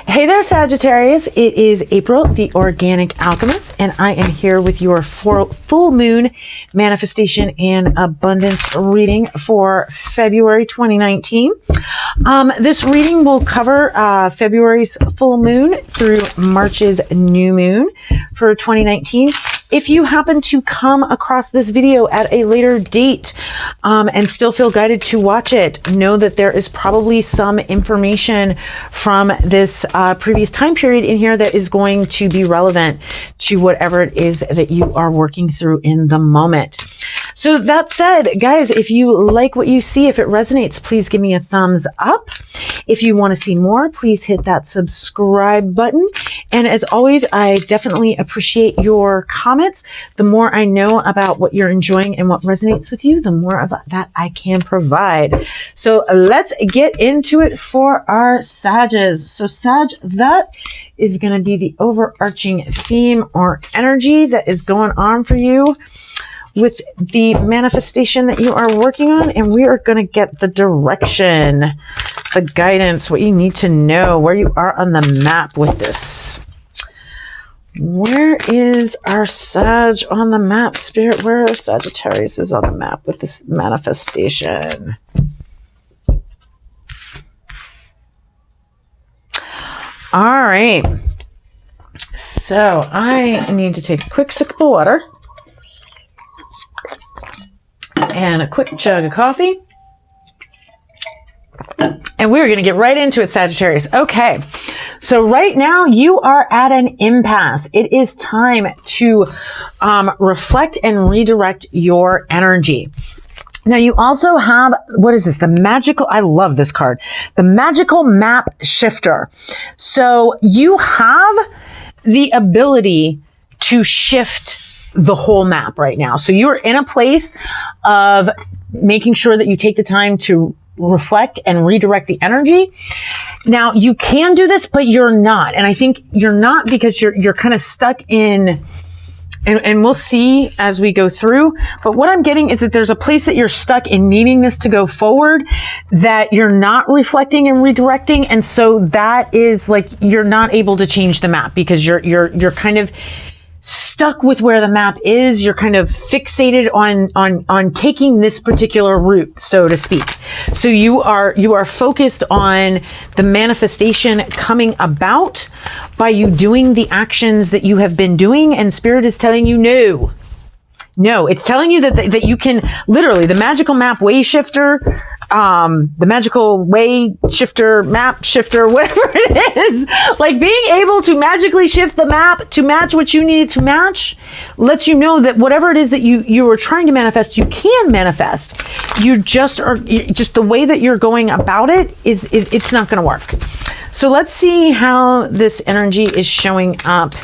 Hey there, Sagittarius. It is April, the Organic Alchemist, and I am here with your full moon manifestation and abundance reading for February 2019. This reading will cover February's full moon through March's new moon for 2019. If you happen to come across this video at a later date and still feel guided to watch it, know that there is probably some information from this previous time period in here that is going to be relevant to whatever it is that you are working through in the moment. So that said, guys, if you like what you see, if it resonates, please give me a thumbs up. If you want to see more, please hit that subscribe button. And as always, I definitely appreciate your comments. The more I know about what you're enjoying and what resonates with you, the more of that I can provide. So let's get into it for our Sages. So Sag, that is going to be the overarching theme or energy that is going on for you with the manifestation that you are working on. And we are going to get the direction, the guidance, what you need to know, where you are on the map with this. Where is our Sag on the map, Spirit? Where are Sagittarius is on the map with this manifestation? All right. So I need to take a quick sip of water and a quick jug of coffee. And we're going to get right into it, Sagittarius. Okay. So right now you are at an impasse. It is time to reflect and redirect your energy. Now you also have, what is this? The magical, I love this card. The magical map shifter. So you have the ability to shift the whole map right now. So you are in a place of making sure that you take the time to reflect and redirect the energy. Now you can do this, but you're not. And I think you're not because you're kind of stuck in, and we'll see as we go through. But what I'm getting is that there's a place that you're stuck in needing this to go forward, that you're not reflecting and redirecting. And so that is like, you're not able to change the map because you're kind of stuck with where the map is. You're kind of fixated on taking this particular route, so to speak. So you are focused on the manifestation coming about by you doing the actions that you have been doing, and Spirit is telling you no, it's telling you that you can literally, the magical map way shifter, the magical way shifter, map shifter, whatever it is, like being able to magically shift the map to match what you needed to match, lets you know that whatever it is that you are trying to manifest, you can manifest. You just the way that you're going about it is it's not going to work. So let's see how this energy is showing up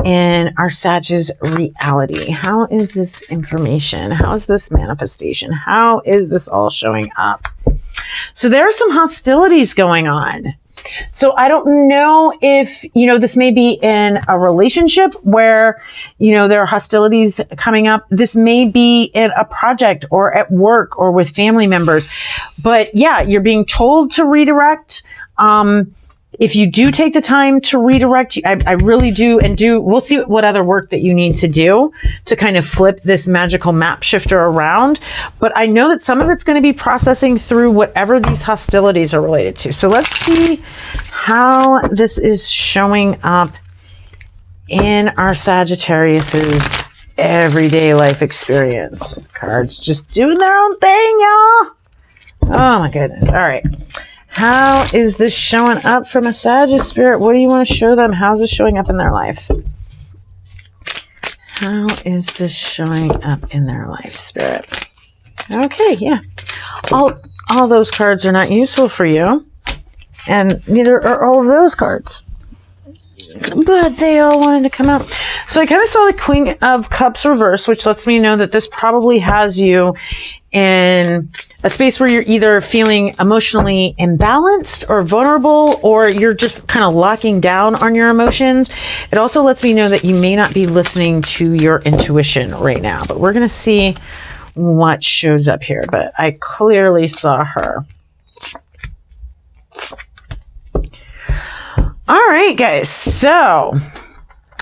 in our Sag's reality. How is this information? How is this manifestation? How is this all showing up? So there are some hostilities going on. So I don't know if, this may be in a relationship where, there are hostilities coming up. This may be in a project or at work or with family members. But yeah, you're being told to redirect. If you do take the time to redirect, I really do, we'll see what other work that you need to do to kind of flip this magical map shifter around. But I know that some of it's going to be processing through whatever these hostilities are related to. So let's see how this is showing up in our Sagittarius's everyday life experience. The cards just doing their own thing, y'all. Oh my goodness. All right. How is this showing up from a Sag Spirit? What do you want to show them? How's this showing up in their life? How is this showing up in their life, Spirit? Okay, yeah. All those cards are not useful for you. And neither are all of those cards. But they all wanted to come out. So I kind of saw the Queen of Cups reverse, which lets me know that this probably has you in a space where you're either feeling emotionally imbalanced or vulnerable, or you're just kind of locking down on your emotions. It also lets me know that you may not be listening to your intuition right now, but we're going to see what shows up here. But I clearly saw her. All right, guys. So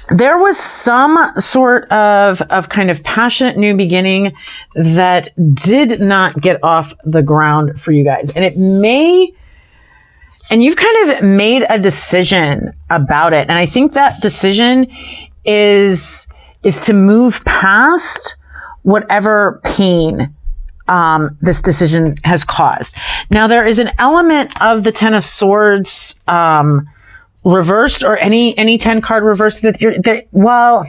there was some sort of kind of passionate new beginning that did not get off the ground for you guys. And it may, and you've kind of made a decision about it. And I think that decision is to move past whatever pain this decision has caused. Now, there is an element of the Ten of Swords reversed, or any 10 card reversed, that while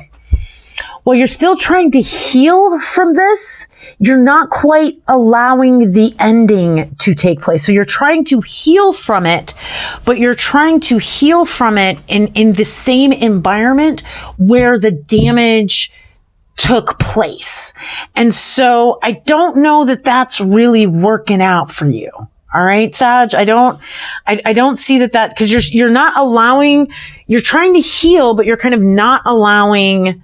you're still trying to heal from this, you're not quite allowing the ending to take place. So you're trying to heal from it, but you're trying to heal from it in the same environment where the damage took place. And so I don't know that that's really working out for you. All right, Sag, I don't see that, because you're not allowing, you're trying to heal, but you're kind of not allowing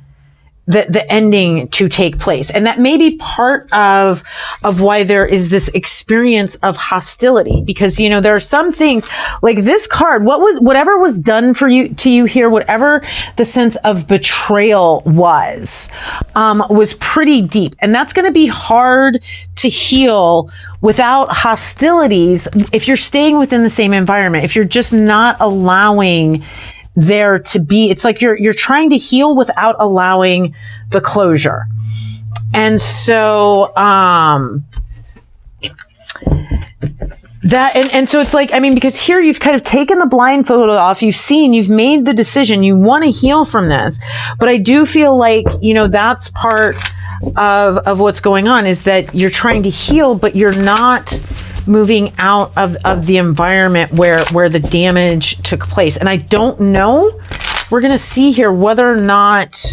the ending to take place. And that may be part of why there is this experience of hostility, because, you know, there are some things like this card, whatever was done to you here, whatever the sense of betrayal was pretty deep. And that's going to be hard to heal without hostilities if you're staying within the same environment, if you're just not allowing there to be, it's like you're trying to heal without allowing the closure. And so so it's like, I mean, because here you've kind of taken the blindfold off, you've made the decision, you want to heal from this. But I do feel like, you know, that's part of what's going on, is that you're trying to heal, but you're not moving out of the environment where the damage took place. And I don't know, we're going to see here whether or not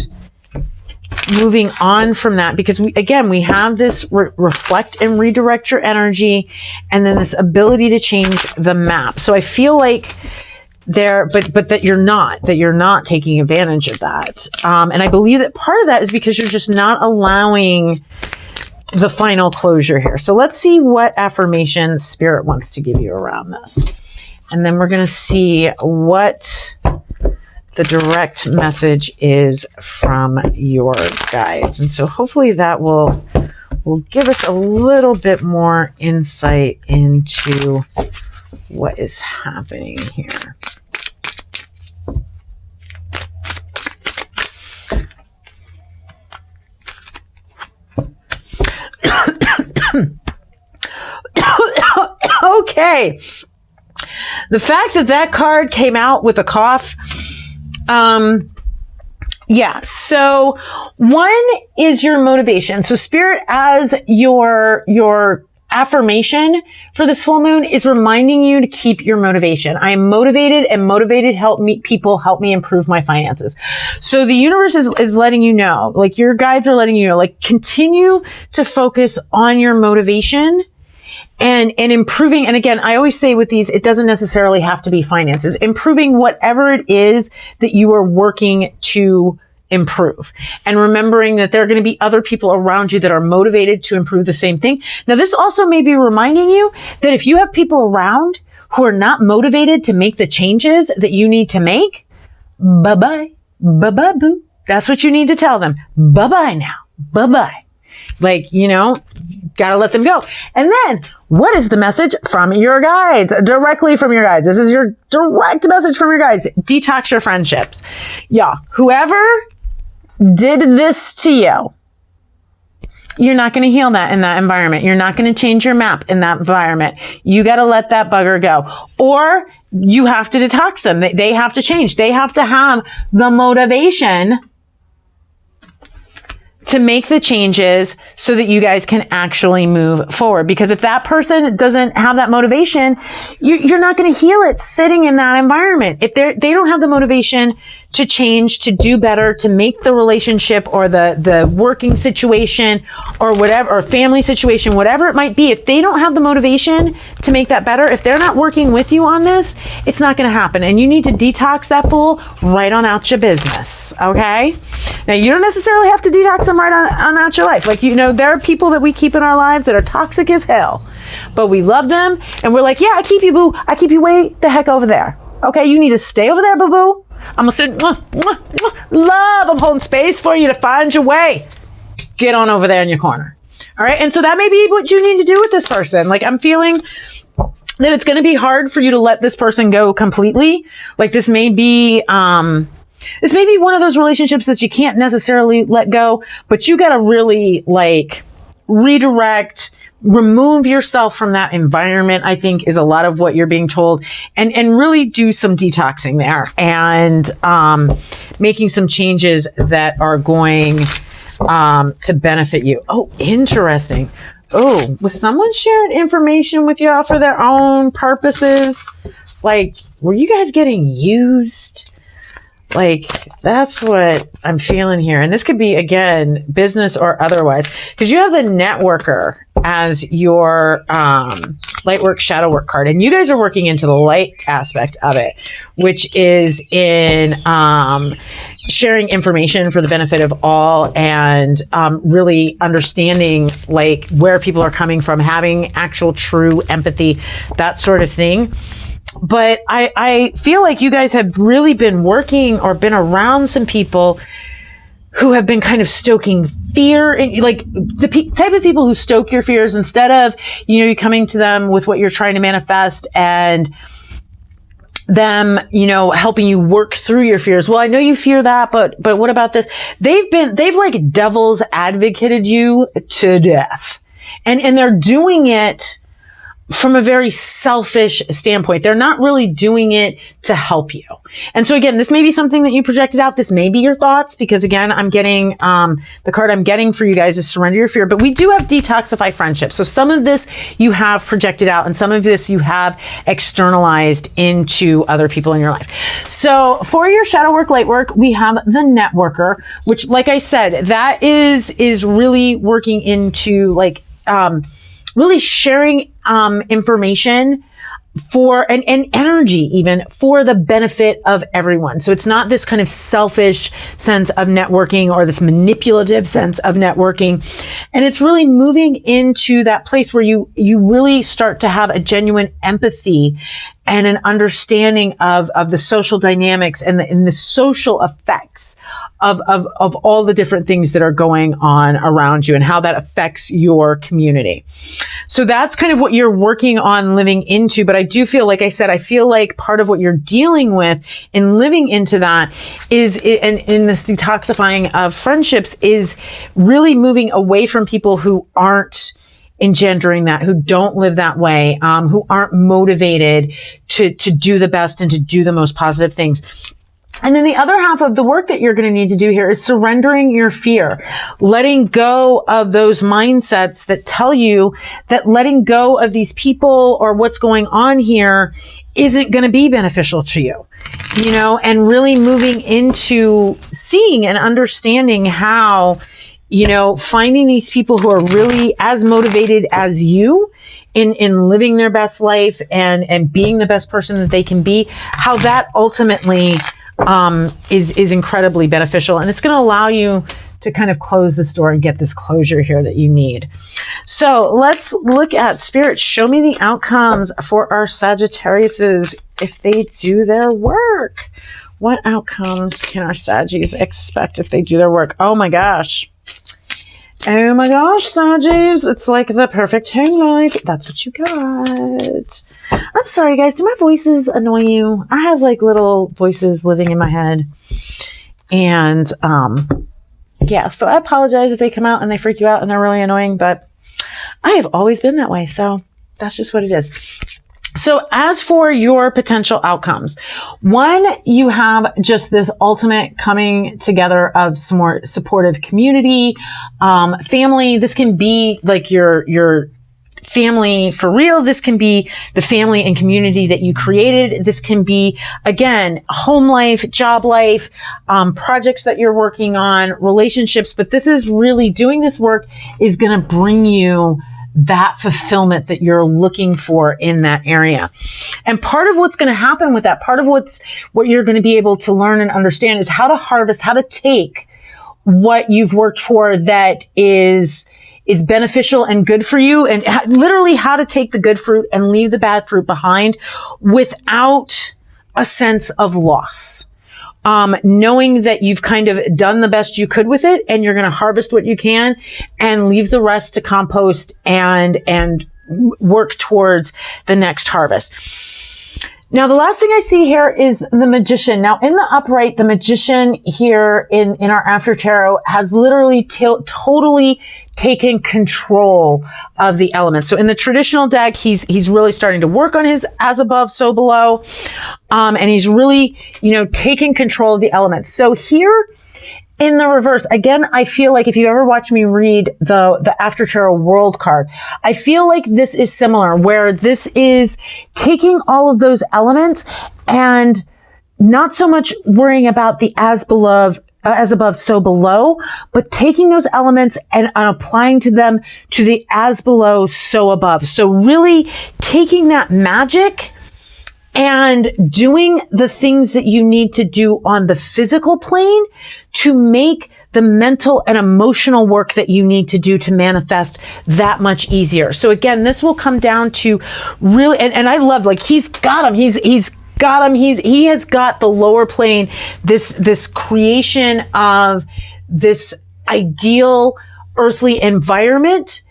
moving on from that, because we have this reflect and redirect your energy, and then this ability to change the map. So I feel like but that you're not taking advantage of that. And I believe that part of that is because you're just not allowing the final closure here. So let's see what affirmation Spirit wants to give you around this. And then we're going to see what the direct message is from your guides. And so hopefully that will give us a little bit more insight into what is happening here. Okay. The fact that card came out with a cough. Yeah. So one is your motivation. So Spirit, as your affirmation for this full moon, is reminding you to keep your motivation. I am motivated, and motivated help me improve my finances. So the universe is letting you know, like your guides are letting you know, like continue to focus on your motivation and improving. And again, I always say with these, it doesn't necessarily have to be finances, improving whatever it is that you are working to improve, and remembering that there are going to be other people around you that are motivated to improve the same thing. Now, this also may be reminding you that if you have people around who are not motivated to make the changes that you need to make, bye-bye, bye-bye, boo. That's what you need to tell them. Bye-bye now. Bye-bye. Like, you know, gotta let them go. And then, what is the message from your guides? Directly from your guides. This is your direct message from your guides. Detox your friendships. Yeah. Whoever did this to you, you're not going to heal that in that environment. You're not going to change your map in that environment. You got to let that bugger go. Or you have to detox them. They have to change. They have to have the motivation to make the changes so that you guys can actually move forward. Because if that person doesn't have that motivation, you're not going to heal it sitting in that environment. If they don't have the motivation to change, to do better, to make the relationship or the working situation or whatever, or family situation, whatever it might be, if they don't have the motivation to make that better, if they're not working with you on this, it's not going to happen. And you need to detox that fool right on out your business. Okay? Now, you don't necessarily have to detox them right on out your life. Like, you know, there are people that we keep in our lives that are toxic as hell, but we love them and we're like, yeah, I keep you, boo. I keep you way the heck over there. Okay, you need to stay over there, boo-boo. I'm gonna send love. I'm holding space for you to find your way. Get on over there in your corner. All right. And so that may be what you need to do with this person. Like, I'm feeling that it's going to be hard for you to let this person go completely. Like, this may be one of those relationships that you can't necessarily let go, but you got to really like redirect, remove yourself from that environment, I think is a lot of what you're being told, and really do some detoxing there and making some changes that are going to benefit you. Oh, interesting. Oh, was someone sharing information with y'all for their own purposes? Like, were you guys getting used? Like, that's what I'm feeling here. And this could be, again, business or otherwise, because you have the networker as your light work, shadow work card. And you guys are working into the light aspect of it, which is in sharing information for the benefit of all, and really understanding like where people are coming from, having actual true empathy, that sort of thing. But I feel like you guys have really been working or been around some people who have been kind of stoking fear, and like the type of people who stoke your fears instead of, you coming to them with what you're trying to manifest and them, helping you work through your fears. Well, I know you fear that, but what about this? They've like devil's advocated you to death, and they're doing it from a very selfish standpoint. They're not really doing it to help you. And so again, this may be something that you projected out. This may be your thoughts, because again, I'm getting, the card I'm getting for you guys is surrender your fear, but we do have detoxify friendship. So some of this you have projected out, and some of this you have externalized into other people in your life. So for your shadow work, light work, we have the networker, which, like I said, that is really working into like, really sharing information for and energy even for the benefit of everyone. So it's not this kind of selfish sense of networking or this manipulative sense of networking. And it's really moving into that place where you really start to have a genuine empathy and an understanding of the social dynamics and the social effects of all the different things that are going on around you and how that affects your community. So that's kind of what you're working on living into. But I do feel, like I said, I feel like part of what you're dealing with in living into that is, and in this detoxifying of friendships, is really moving away from people who aren't engendering that, who don't live that way, who aren't motivated to do the best and to do the most positive things. And then the other half of the work that you're going to need to do here is surrendering your fear, letting go of those mindsets that tell you that letting go of these people or what's going on here isn't going to be beneficial to you, and really moving into seeing and understanding how, finding these people who are really as motivated as you in living their best life and being the best person that they can be, how that ultimately is incredibly beneficial. And it's going to allow you to kind of close this door and get this closure here that you need. So let's look at Spirit. Show me the outcomes for our Sagittariuses if they do their work. What outcomes can our Saggies expect if they do their work? Oh my gosh. Oh my gosh, Saggies. It's like the perfect home life. That's what you got. I'm sorry, guys. Do my voices annoy you? I have like little voices living in my head. And, yeah, so I apologize if they come out and they freak you out and they're really annoying, but I have always been that way. So that's just what it is. So as for your potential outcomes, one, you have just this ultimate coming together of some more supportive community, family. This can be like your family for real. This can be the family and community that you created. This can be, again, home life, job life, projects that you're working on, relationships. But this is really, doing this work is going to bring you that fulfillment that you're looking for in that area. And part of what's going to happen with that, part of what you're going to be able to learn and understand is how to harvest, how to take what you've worked for that is beneficial and good for you, and literally how to take the good fruit and leave the bad fruit behind without a sense of loss. Knowing that you've kind of done the best you could with it, and you're going to harvest what you can and leave the rest to compost and work towards the next harvest. Now, the last thing I see here is the Magician. Now, in the upright, the Magician here in our After Tarot has literally totally taken control of the elements. So in the traditional deck, he's really starting to work on his as above, so below. And he's really, taking control of the elements. So here in the reverse, again, I feel like if you ever watch me read the After Tarot World card, I feel like this is similar, where this is taking all of those elements and not so much worrying about the as above, so below, but taking those elements and applying to them to the as below, so above. So really taking that magic and doing the things that you need to do on the physical plane to make the mental and emotional work that you need to do to manifest that much easier. So again, this will come down to really, and I love, like, he's got him. He has got the lower plane, this creation of this ideal earthly environment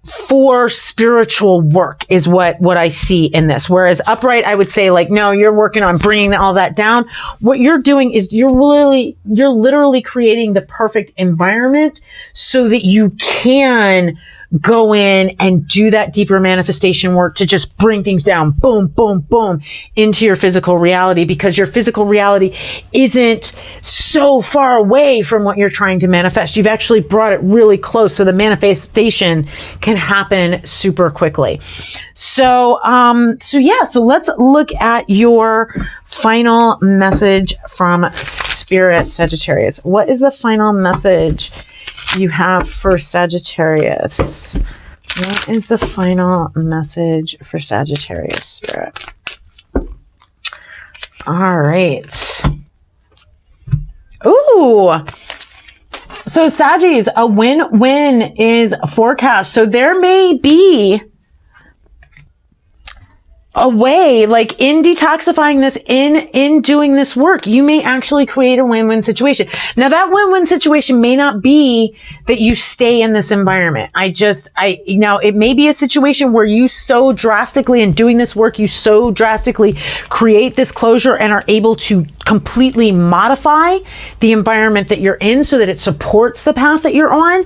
for spiritual work is what I see in this. Whereas upright, I would say, like, no, you're working on bringing all that down. What you're doing is you're literally creating the perfect environment so that you can go in and do that deeper manifestation work to just bring things down, boom, boom, boom, into your physical reality, because your physical reality isn't so far away from what you're trying to manifest. You've actually brought it really close, so the manifestation can happen super quickly. So let's look at your final message from Spirit, Sagittarius. What is the final message you have for Sagittarius? What is the final message for Sagittarius, Spirit? All right. Ooh. So Saggies, a win-win is forecast. So there may be a way, like, in detoxifying this, in doing this work, you may actually create a win-win situation. Now, that win-win situation may not be that you stay in this environment. It may be a situation where you so drastically, in doing this work, you so drastically create this closure and are able to completely modify the environment that you're in so that it supports the path that you're on.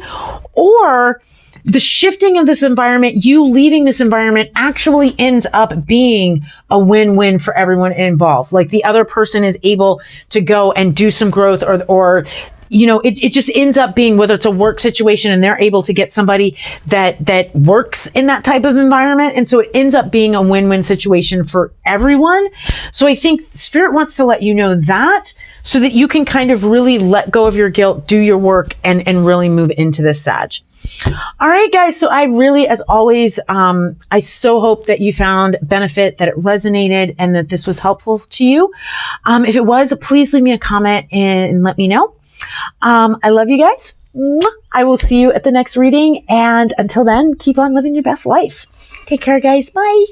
Or the shifting of this environment, you leaving this environment, actually ends up being a win-win for everyone involved. Like, the other person is able to go and do some growth, or it just ends up being, whether it's a work situation and they're able to get somebody that works in that type of environment. And so it ends up being a win-win situation for everyone. So I think Spirit wants to let you know that, so that you can kind of really let go of your guilt, do your work, and really move into this Sag. All right, guys. So I really, as always, I so hope that you found benefit, that it resonated, and that this was helpful to you. If it was, please leave me a comment and let me know. I love you guys. I will see you at the next reading. And until then, keep on living your best life. Take care, guys. Bye.